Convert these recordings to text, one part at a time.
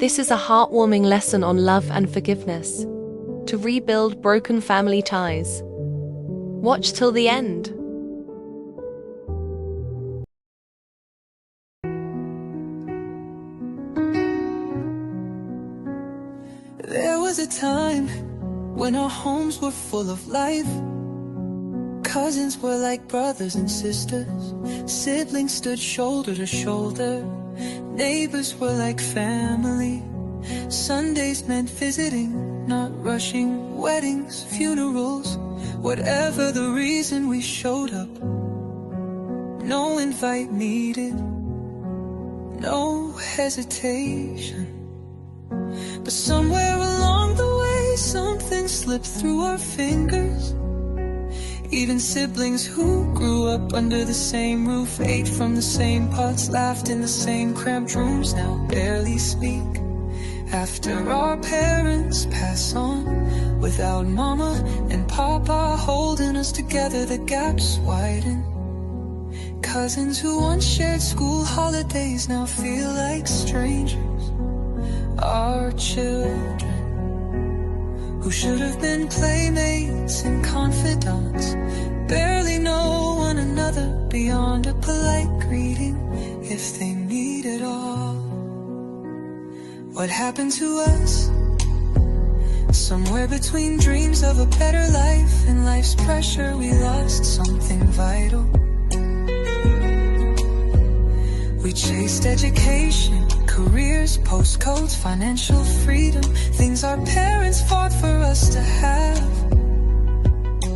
This is a heartwarming lesson on love and forgiveness, to rebuild broken family ties. Watch till the end. There was a time when our homes were full of life. Cousins were like brothers and sisters. Siblings stood shoulder to shoulder. Neighbors were like family. Sundays meant visiting, not rushing. Weddings, funerals, whatever the reason, we showed up. No invite needed, no hesitation. But somewhere along the way, something slipped through our fingers. Even siblings who grew up under the same roof, ate from the same pots, laughed in the same cramped rooms, now barely speak. After our parents pass on, without mama and papa holding us together, the gaps widen. Cousins who once shared school holidays now feel like strangers. Our children, who should have been playmates and confidants, barely know one another beyond a polite greeting, if they meet at all. What happened to us? Somewhere between dreams of a better life and life's pressure, we lost something vital. We chased education, careers, postcodes, financial freedom, things our parents fought for us to have.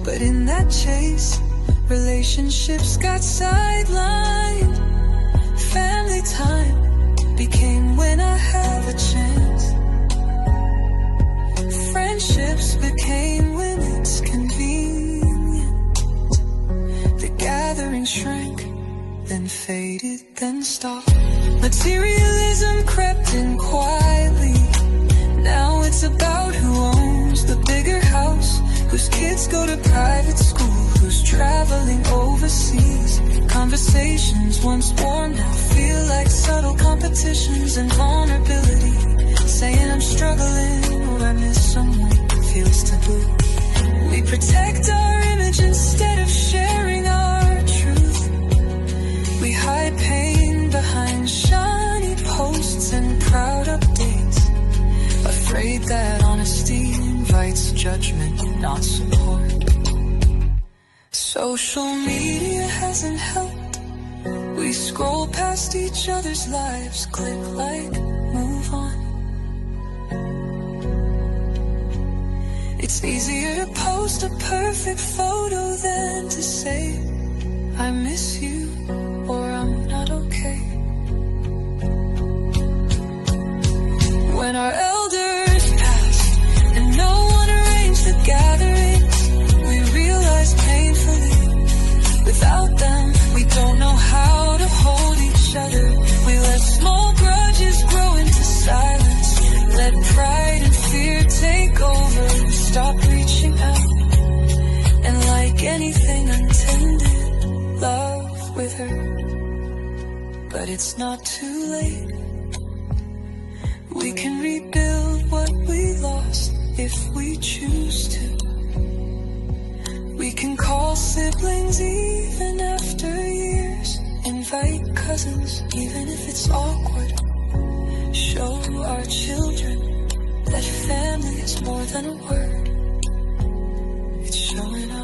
But in that chase, relationships got sidelined. Family time became when I have a chance. Friendships became when it's convenient. The gathering shrank, then faded, then stopped. Materialism crept in quietly. Now it's about who owns the bigger house, whose kids go to private school, who's traveling overseas. Conversations once warm now feel like subtle competitions and vulnerability. Saying I'm struggling or I miss someone feels taboo. We protect our image instead of sharing our truth. We hide pain behind shiny posts and proud updates, afraid that honesty invites judgment, not support. Social media hasn't helped. We scroll past each other's lives, click like, move on. It's easier to post a perfect photo than to say, I miss you, or I'm not okay. When our elders passed and no one arranged the gatherings, we realized painfully, without them we don't know how to hold each other. We let small grudges grow into silence, let pride and fear take over, stop reaching out, and like anything untended, love with her. But it's not too late. We can rebuild what we lost if we choose to. We can call siblings even after years, invite cousins even if it's awkward. Show our children that family is more than a word. It's showing up.